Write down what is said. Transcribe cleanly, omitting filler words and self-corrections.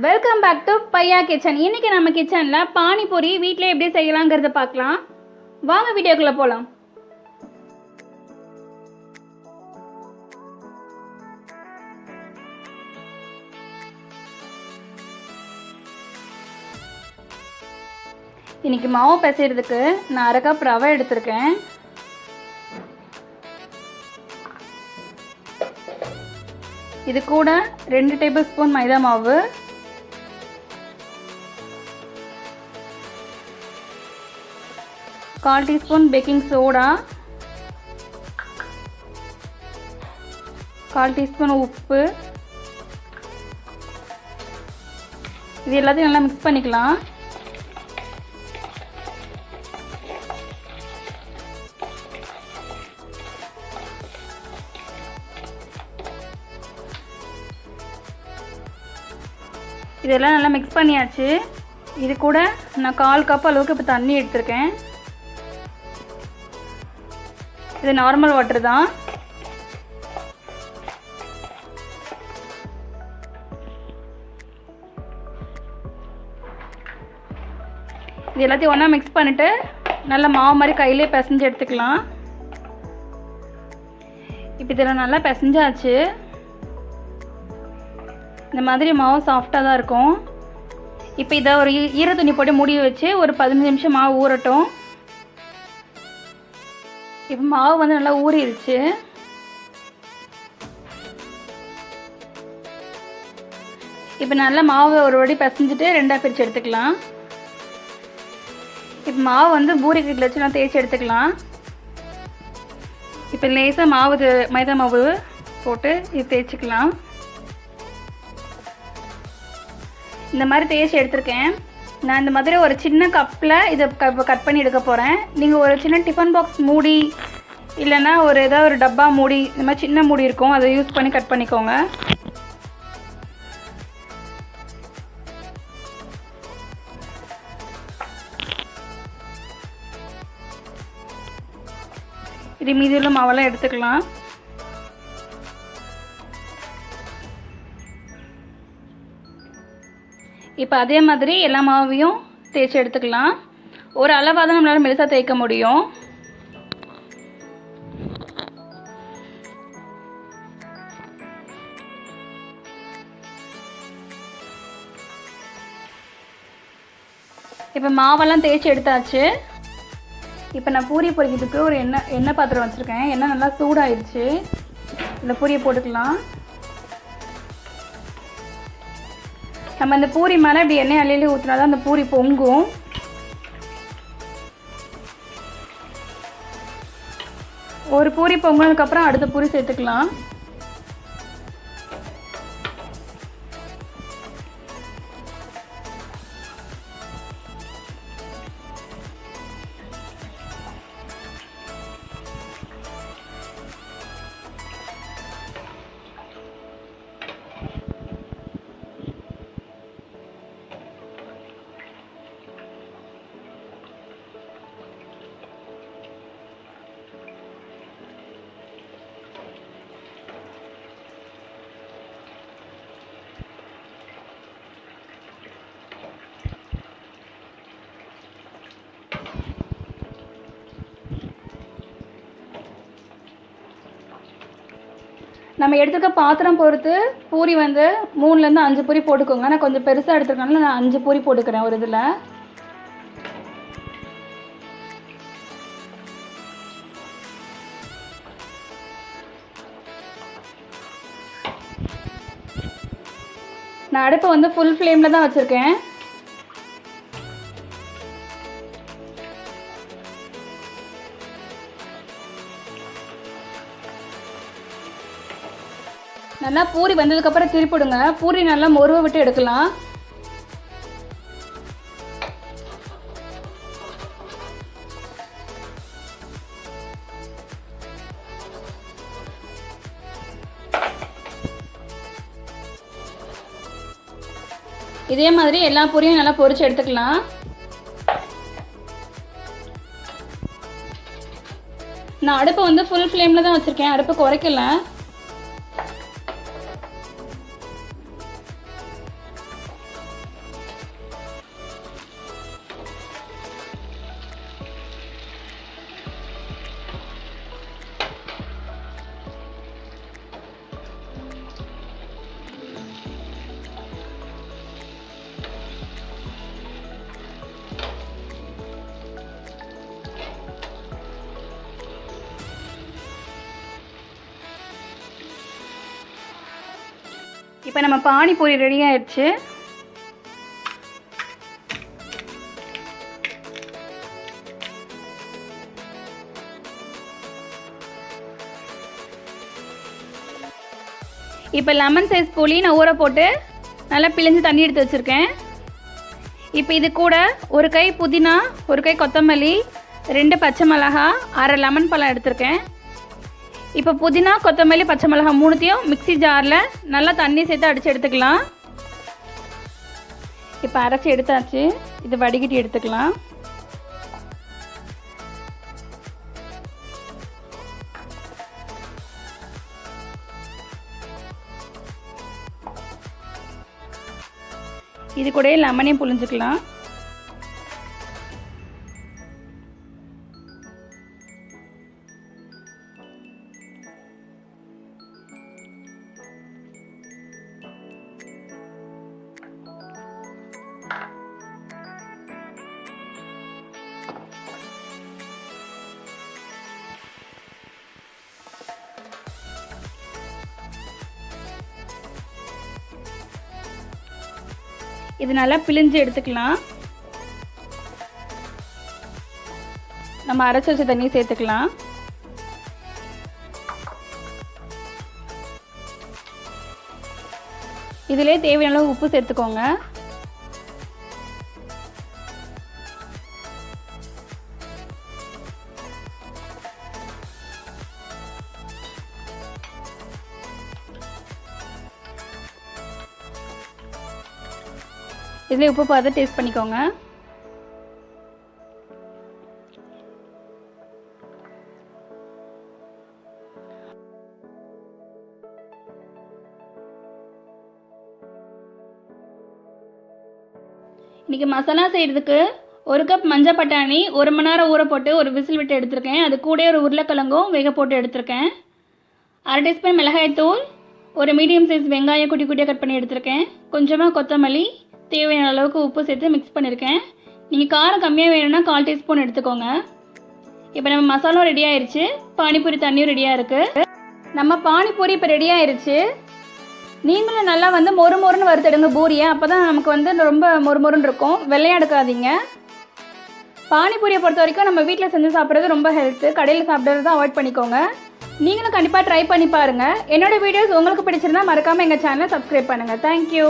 Welcome back to Bhaiya kitchen. இன்றைக்கி நம்ம கிச்சனில் பானிபூரி வீட்டில் எப்படி செய்யலாங்கிறத பார்க்கலாம். வாங்க வீடியோக்குள்ளே போகலாம். இன்றைக்கி மாவு பிசைறதுக்கு நான் 1/2 கப் ரவை எடுத்திருக்கேன். இது கூட 2 டேபிள் ஸ்பூன் மைதா மாவு, 1/4 டீஸ்பூன் பேக்கிங் சோடா, 1/4 டீஸ்பூன் உப்பு. இது எல்லாத்தையும் நல்லா மிக்ஸ் பண்ணிக்கலாம். இதெல்லாம் நல்லா மிக்ஸ் பண்ணியாச்சு. இது கூட நான் 1/4 கப் அளவுக்கு இப்போ தண்ணி எடுத்திருக்கேன். இது நார்மல் வாட்டர் தான். இது எல்லாத்தையும் ஒன்றா மிக்ஸ் பண்ணிவிட்டு நல்லா மாவு மாதிரி கையிலே பிசைஞ்சு எடுத்துக்கலாம். இப்போ இதெல்லாம் நல்லா பிசைஞ்சாச்சு. இந்த மாதிரி மாவு சாஃப்டாக தான் இருக்கும். இப்போ இதை ஒரு ஈர துணி போட்டு மூடி வச்சு ஒரு 15 நிமிஷம் மாவு ஊறட்டும். இப்போ மாவு வந்து நல்லா ஊறிடுச்சு. இப்போ நல்லா மாவு ஒரு வாட்டி பிசைஞ்சிட்டு 2ஆக பிரித்து எடுத்துக்கலாம். இப்போ மாவு வந்து பூரி கட்டில் வச்சு நான் தேய்ச்சி எடுத்துக்கலாம். இப்போ லேசாக மாவு மைதா மாவு போட்டு இது தேய்ச்சிக்கலாம். இந்த மாதிரி தேய்ச்சி எடுத்திருக்கேன். நான் இந்த மாதிரி ஒரு சின்ன கப்பில் இதை கட் பண்ணி எடுக்க போகிறேன். நீங்கள் ஒரு சின்ன டிஃபன் பாக்ஸ் மூடி இல்லைன்னா ஏதாவது ஒரு டப்பா மூடி, இந்த மாதிரி சின்ன மூடி இருக்கும், அதை யூஸ் பண்ணி கட் பண்ணிக்கோங்க. இது மீதியுள்ள மாவெல்லாம் எடுத்துக்கலாம். இப்போ அதே மாதிரி எல்லா மாவையும் தேய்ச்சி எடுத்துக்கலாம். ஒரு அளவாக தான் நம்மளால் மெலிசாக தேய்க்க முடியும். இப்போ மாவெல்லாம் தேய்ச்சி எடுத்தாச்சு. இப்போ நான் பூரி பொரிக்கிறதுக்கு ஒரு எண்ணெய் பாத்திரம் வச்சுருக்கேன். எண்ணெய் நல்லா சூடாயிடுச்சு. இந்த பூரியை போட்டுக்கலாம். நம்ம இந்த பூரி மேலே இப்படி எண்ணெய் அள்ளியிலே ஊற்றினா தான் அந்த பூரி பொங்கும். ஒரு பூரி பொங்கினதுக்கப்புறம் அடுத்த பூரி சேர்த்துக்கலாம். நம்ம எடுத்துக்க பாத்திரம் பொறுத்து பூரி வந்து 3லேருந்து 5 பூரி போட்டுக்கோங்க. நான் கொஞ்சம் பெருசாக எடுத்துருக்கனால நான் 5 பூரி போட்டுக்கிறேன் ஒரு இதில். நான் அடுப்பை வந்து ஃபுல் ஃப்ளேமில் தான் வச்சுருக்கேன். நல்லா பூரி வந்ததுக்கப்புறம் திருப்பிடுங்க. பூரி நல்லா மொருவை விட்டு எடுக்கலாம். இதே மாதிரி எல்லா பூரியும் நல்லா பொரிச்சு எடுத்துக்கலாம். நான் அடுப்பு வந்து ஃபுல் ஃப்ளேமில் தான் வச்சுருக்கேன், அடுப்பு குறைக்கல. இப்போ நம்ம பானிபூரி ரெடி ஆயிடுச்சு. இப்போ லெமன் சைஸ் புளி நான் ஊற போட்டு நல்லா பிழிஞ்சு தண்ணி எடுத்து வச்சுருக்கேன். இப்போ இது கூட ஒரு கை புதினா, ஒரு கை கொத்தமல்லி, 2 பச்சை மிளகாய், அரை லெமன் பழம் எடுத்திருக்கேன். இப்போ புதினா, கொத்தமல்லி, பச்சை மிளகாய் 3த்தையும் மிக்ஸி ஜாரில் நல்லா தண்ணி சேர்த்து அடித்து எடுத்துக்கலாம். இப்போ அரைச்சி எடுத்தாச்சு. இது வடிகட்டி எடுத்துக்கலாம். இது கூட லெமனையும் புழிஞ்சுக்கலாம். இது நல்லா பிழிஞ்சு எடுத்துக்கலாம். நம்ம அரைச்சி வச்ச தண்ணி சேர்த்துக்கலாம். இதிலே தேவையான அளவு உப்பு சேர்த்துக்கோங்க. இதில் உப்பு பார்த்து டேஸ்ட் பண்ணிக்கோங்க. இன்றைக்கி மசாலா செய்கிறதுக்கு 1 கப் மஞ்சள் பட்டாணி 1 மணி நேரம் ஊற போட்டு ஒரு விசில் விட்டு எடுத்திருக்கேன். அது கூட ஒரு உருளைக்கிழங்கும் வேக போட்டு எடுத்திருக்கேன். 1/2 டீஸ்பூன் மிளகாய்த்தூள், ஒரு மீடியம் சைஸ் வெங்காயம் குட்டி குட்டியாக கட் பண்ணி எடுத்திருக்கேன். கொஞ்சமாக கொத்தமல்லி, தேவையான அளவுக்கு உப்பு சேர்த்து மிக்ஸ் பண்ணியிருக்கேன். நீங்கள் காரம் கம்மியாக வேணும்னா 1/4 டீஸ்பூன் எடுத்துக்கோங்க. இப்போ நம்ம மசாலா ரெடி ஆயிடுச்சு. பானிபூரி தண்ணியும் ரெடியாக இருக்குது. நம்ம பானிபூரி இப்போ ரெடி ஆயிடுச்சு. நீங்களும் நல்லா மொறு மொறுன்னு வறுத்தெடுங்க பூரியை. அப்போ தான் நமக்கு ரொம்ப மொறு மொறுன்னு இருக்கும். வெள்ளையாடுக்காதீங்க. பானிபூரியை பொறுத்த வரைக்கும் நம்ம வீட்டில் செஞ்சு சாப்பிட்றது ரொம்ப ஹெல்த்து. கடையில் சாப்பிட்றது தான் அவாய்ட் பண்ணிக்கோங்க. நீங்களும் கண்டிப்பாக ட்ரை பண்ணி பாருங்கள். என்னோடய வீடியோஸ் உங்களுக்கு பிடிச்சிருந்தா மறக்காமல் எங்கள் சேனலை சப்ஸ்கிரைப் பண்ணுங்கள். தேங்க்யூ.